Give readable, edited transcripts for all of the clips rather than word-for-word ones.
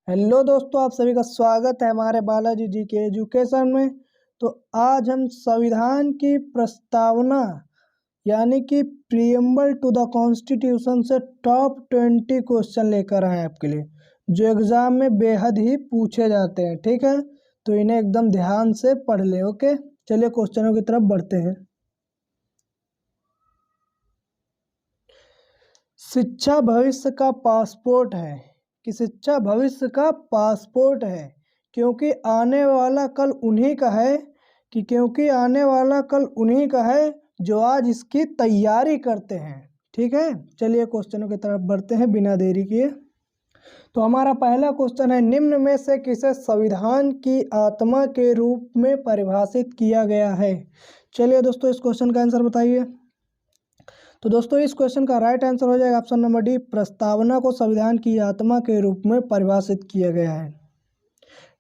Hello दोस्तों, आप सभी का स्वागत है हमारे बालाजी जी के एजुकेशन में। तो आज हम संविधान की प्रस्तावना यानी कि प्रीएम्बल टू द कॉन्स्टिट्यूशन से टॉप 20 क्वेश्चन लेकर आए हैं आपके लिए, जो एग्जाम में बेहद ही पूछे जाते हैं। ठीक है, तो इन्हें एकदम ध्यान से पढ़ ले। ओके, चलिए क्वेश्चनों की तरफ बढ़ते हैं। शिक्षा भविष्य का पासपोर्ट है कि शिक्षा भविष्य का पासपोर्ट है क्योंकि आने वाला कल उन्हीं का है जो आज इसकी तैयारी करते हैं। ठीक है, चलिए क्वेश्चनों की तरफ बढ़ते हैं बिना देरी किए। तो हमारा पहला क्वेश्चन है, निम्न में से किसे संविधान की आत्मा के रूप में परिभाषित किया गया है। चलिए दोस्तों, इस क्वेश्चन का आंसर बताइए। तो दोस्तों, इस क्वेश्चन का राइट आंसर हो जाएगा ऑप्शन नंबर डी, प्रस्तावना को संविधान की आत्मा के रूप में परिभाषित किया गया है।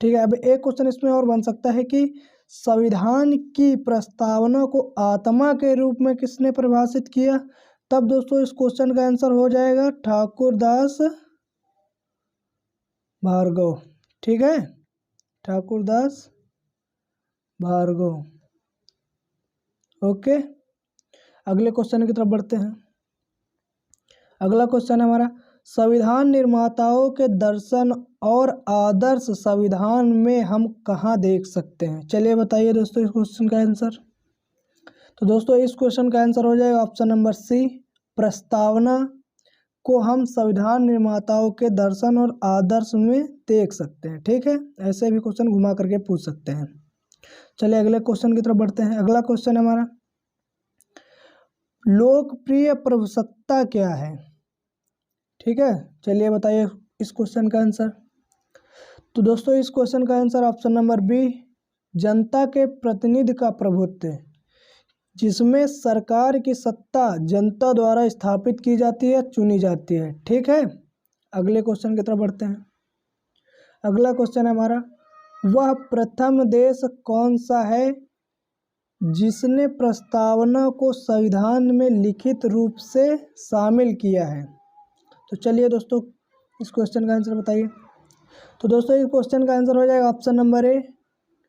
ठीक है, अब एक क्वेश्चन इसमें और बन सकता है कि संविधान की प्रस्तावना को आत्मा के रूप में किसने परिभाषित किया। तब दोस्तों इस क्वेश्चन का आंसर हो जाएगा ठाकुरदास भार्गव। ठीक है, ठाकुरदास भार्गव। ओके, अगले क्वेश्चन की तरफ बढ़ते हैं। अगला क्वेश्चन है हमारा, संविधान निर्माताओं के दर्शन और आदर्श संविधान में हम कहाँ देख सकते हैं। चलिए बताइए दोस्तों इस क्वेश्चन का आंसर। तो दोस्तों इस क्वेश्चन का आंसर हो जाएगा ऑप्शन नंबर सी, प्रस्तावना को हम संविधान निर्माताओं के दर्शन और आदर्श में देख सकते हैं। ठीक है, ऐसे भी क्वेश्चन घुमा करके पूछ सकते हैं। चलिए अगले क्वेश्चन की तरफ बढ़ते हैं। अगला क्वेश्चन है हमारा, लोकप्रिय प्रभुसत्ता क्या है। ठीक है, चलिए बताइए इस क्वेश्चन का आंसर। तो दोस्तों इस क्वेश्चन का आंसर ऑप्शन नंबर बी, जनता के प्रतिनिधि का प्रभुत्व, जिसमें सरकार की सत्ता जनता द्वारा स्थापित की जाती है, चुनी जाती है। ठीक है, अगले क्वेश्चन की तरफ बढ़ते हैं। अगला क्वेश्चन है हमारा, वह प्रथम देश कौन सा है जिसने प्रस्तावना को संविधान में लिखित रूप से शामिल किया है। तो चलिए दोस्तों इस क्वेश्चन का आंसर बताइए। तो दोस्तों इस क्वेश्चन का आंसर हो जाएगा ऑप्शन नंबर ए,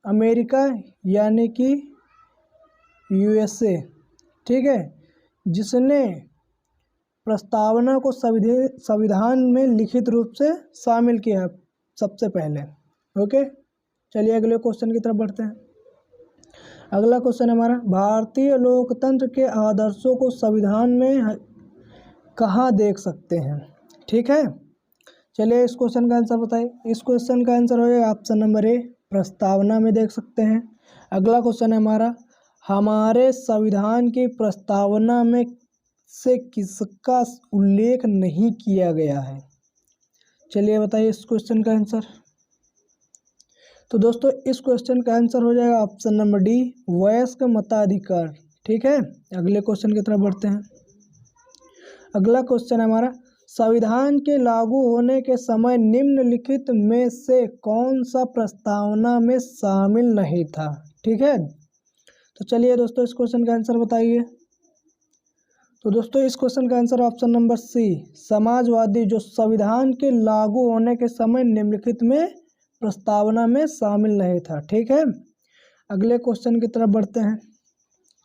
अमेरिका यानी कि यूएसए। ठीक है, जिसने प्रस्तावना को संविधान में लिखित रूप से शामिल किया सबसे पहले। ओके, चलिए अगले क्वेश्चन की तरफ बढ़ते हैं। अगला क्वेश्चन हमारा, भारतीय लोकतंत्र के आदर्शों को संविधान में कहाँ देख सकते हैं। ठीक है, चलिए इस क्वेश्चन का आंसर बताइए। इस क्वेश्चन का आंसर हो जाएगा ऑप्शन नंबर ए, प्रस्तावना में देख सकते हैं। अगला क्वेश्चन है हमारा, हमारे संविधान की प्रस्तावना में से किसका उल्लेख नहीं किया गया है। चलिए बताइए इस क्वेश्चन का आंसर। तो दोस्तों इस क्वेश्चन का आंसर हो जाएगा ऑप्शन नंबर डी, वयस्क मताधिकार। ठीक है, अगले क्वेश्चन की तरफ बढ़ते हैं। अगला क्वेश्चन है हमारा, संविधान के लागू होने के समय निम्नलिखित में से कौन सा प्रस्तावना में शामिल नहीं था। ठीक है, तो चलिए दोस्तों इस क्वेश्चन का आंसर बताइए। तो दोस्तों इस क्वेश्चन का आंसर ऑप्शन नंबर सी, समाजवादी, जो संविधान के लागू होने के समय निम्नलिखित में प्रस्तावना में शामिल नहीं था। ठीक है, अगले क्वेश्चन की तरफ बढ़ते हैं।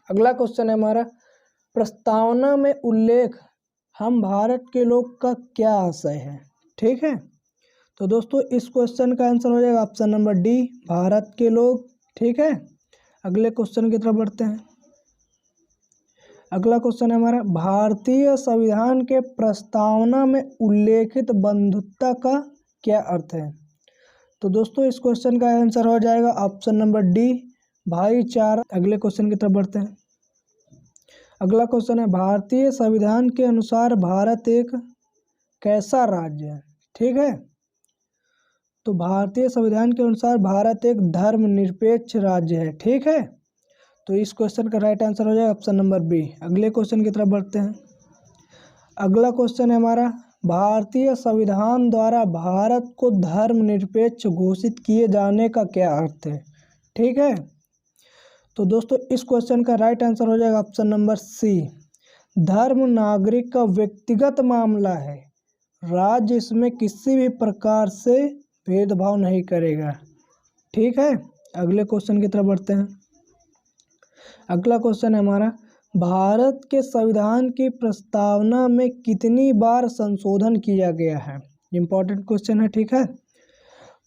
अगला क्वेश्चन है हमारा, प्रस्तावना में उल्लेख हम भारत के लोग का क्या आशय है। ठीक है, तो दोस्तों इस क्वेश्चन का आंसर हो जाएगा ऑप्शन नंबर डी, भारत के लोग। ठीक है, अगले क्वेश्चन की तरफ बढ़ते हैं। अगला क्वेश्चन है हमारा, भारतीय संविधान के प्रस्तावना में उल्लेखित बंधुत्व का क्या अर्थ है। तो दोस्तों इस क्वेश्चन का आंसर हो जाएगा ऑप्शन नंबर डी, भाईचारा। अगले क्वेश्चन की तरफ बढ़ते हैं। अगला क्वेश्चन है, भारतीय संविधान के अनुसार भारत एक कैसा राज्य है। ठीक है, तो भारतीय संविधान के अनुसार भारत एक धर्मनिरपेक्ष राज्य है। ठीक है, तो इस क्वेश्चन का राइट आंसर हो जाएगा ऑप्शन नंबर बी। अगले क्वेश्चन की तरफ बढ़ते हैं। अगला क्वेश्चन है हमारा, भारतीय संविधान द्वारा भारत को धर्मनिरपेक्ष घोषित किए जाने का क्या अर्थ है। ठीक है, तो दोस्तों इस क्वेश्चन का राइट आंसर हो जाएगा ऑप्शन नंबर सी, धर्म नागरिक का व्यक्तिगत मामला है, राज्य इसमें किसी भी प्रकार से भेदभाव नहीं करेगा। ठीक है, अगले क्वेश्चन की तरफ बढ़ते हैं। अगला क्वेश्चन है हमारा, भारत के संविधान की प्रस्तावना में कितनी बार संशोधन किया गया है? इम्पोर्टेंट क्वेश्चन है। ठीक है,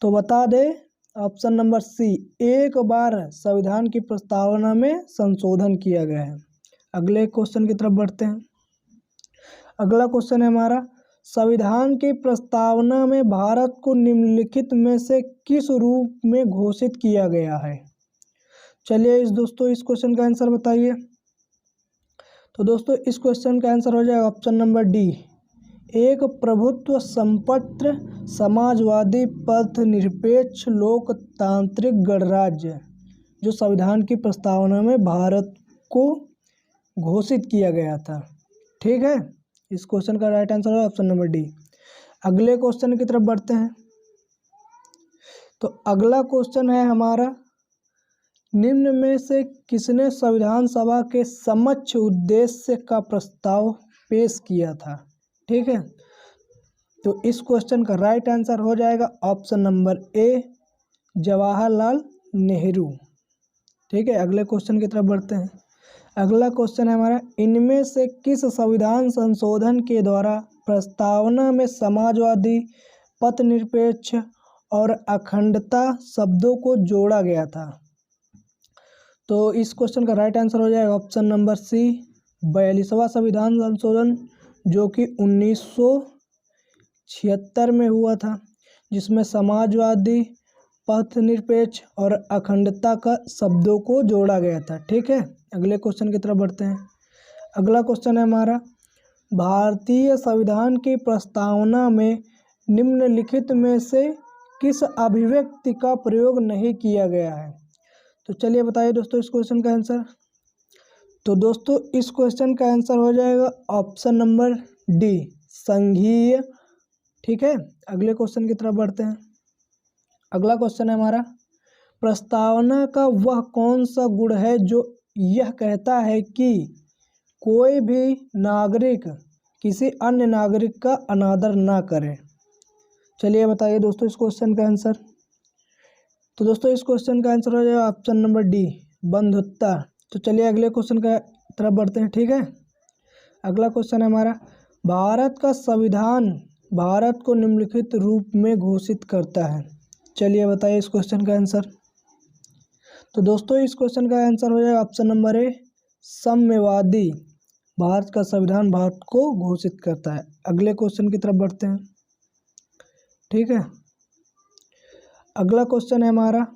तो बता दे ऑप्शन नंबर सी, एक बार संविधान की प्रस्तावना में संशोधन किया गया है। अगले क्वेश्चन की तरफ बढ़ते हैं। अगला क्वेश्चन है हमारा, संविधान की प्रस्तावना में भारत को निम्नलिखित में से किस रूप में घोषित किया गया है? चलिए दोस्तों इस क्वेश्चन का आंसर बताइए। तो दोस्तों इस क्वेश्चन का आंसर हो जाएगा ऑप्शन नंबर डी, एक प्रभुत्व संपन्न समाजवादी पथ निरपेक्ष लोकतांत्रिक गणराज्य, जो संविधान की प्रस्तावना में भारत को घोषित किया गया था। ठीक है, इस क्वेश्चन का राइट आंसर है ऑप्शन नंबर डी। अगले क्वेश्चन की तरफ बढ़ते हैं। तो अगला क्वेश्चन है हमारा, निम्न में से किसने संविधान सभा के समक्ष उद्देश्य का प्रस्ताव पेश किया था? ठीक है, तो इस क्वेश्चन का राइट आंसर हो जाएगा option number A, Jawaharlal Nehru. ठीक है, अगले क्वेश्चन की तरफ बढ़ते हैं। अगला क्वेश्चन है हमारा, इनमें से किस संविधान संशोधन के द्वारा प्रस्तावना में समाजवादी पथनिरपेक्ष और अखंडता शब्दों को जोड़ा गया था? तो इस क्वेश्चन का राइट आंसर हो जाएगा ऑप्शन नंबर सी, 42वां संविधान संशोधन, जो कि 1976 में हुआ था, जिसमें समाजवादी पथनिरपेक्ष और अखंडता का शब्दों को जोड़ा गया था। ठीक है, अगले क्वेश्चन की तरफ बढ़ते हैं। अगला क्वेश्चन है हमारा, भारतीय संविधान की प्रस्तावना में निम्नलिखित में से किस अभिव्यक्ति का प्रयोग नहीं किया गया है? तो चलिए बताइए दोस्तों इस क्वेश्चन का आंसर। तो दोस्तों इस क्वेश्चन का आंसर हो जाएगा ऑप्शन नंबर डी, संघीय। ठीक है, अगले क्वेश्चन की तरफ बढ़ते हैं। अगला क्वेश्चन है हमारा, प्रस्तावना का वह कौन सा गुण है जो यह कहता है कि कोई भी नागरिक किसी अन्य नागरिक का अनादर ना करे? चलिए बताइए दोस्तों इस क्वेश्चन का आंसर। तो दोस्तों इस क्वेश्चन का आंसर हो जाएगा ऑप्शन नंबर डी, बंधुत्व। तो चलिए अगले क्वेश्चन का तरफ बढ़ते हैं। ठीक है, अगला क्वेश्चन है हमारा, भारत का संविधान भारत को निम्नलिखित रूप में घोषित करता है। चलिए बताइए इस क्वेश्चन का आंसर। तो दोस्तों इस क्वेश्चन का आंसर हो जाएगा ऑप्शन नंबर ए, साम्यवादी। भारत का संविधान भारत को घोषित करता है। अगले क्वेश्चन की तरफ बढ़ते हैं। ठीक है, अगला क्वेश्चन है हमारा,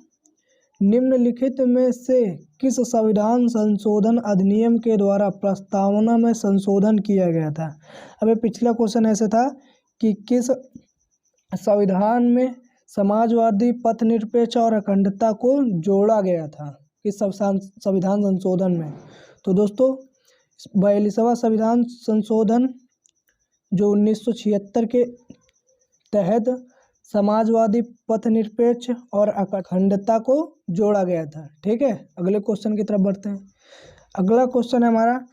निम्नलिखित में से किस संविधान संशोधन अधिनियम के द्वारा प्रस्तावना में संशोधन किया गया था? अबे पिछला क्वेश्चन ऐसे था कि किस संविधान में समाजवादी पथनिरपेक्ष और अखंडता को जोड़ा गया था, किस संविधान संशोधन में? तो दोस्तों 42वां संविधान संशोधन जो 1976 के तहत समाजवादी पथनिरपेक्ष और अखंडता को जोड़ा गया था। ठीक है, अगले क्वेश्चन की तरफ बढ़ते हैं। अगला क्वेश्चन है हमारा,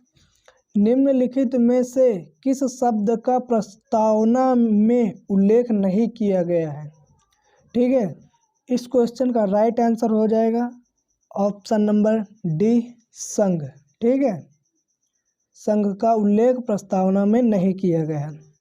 निम्नलिखित में से किस शब्द का प्रस्तावना में उल्लेख नहीं किया गया है? ठीक है, इस क्वेश्चन का राइट आंसर हो जाएगा ऑप्शन नंबर डी, संघ। ठीक है, संघ का उल्लेख प्रस्तावना में नहीं किया गया है।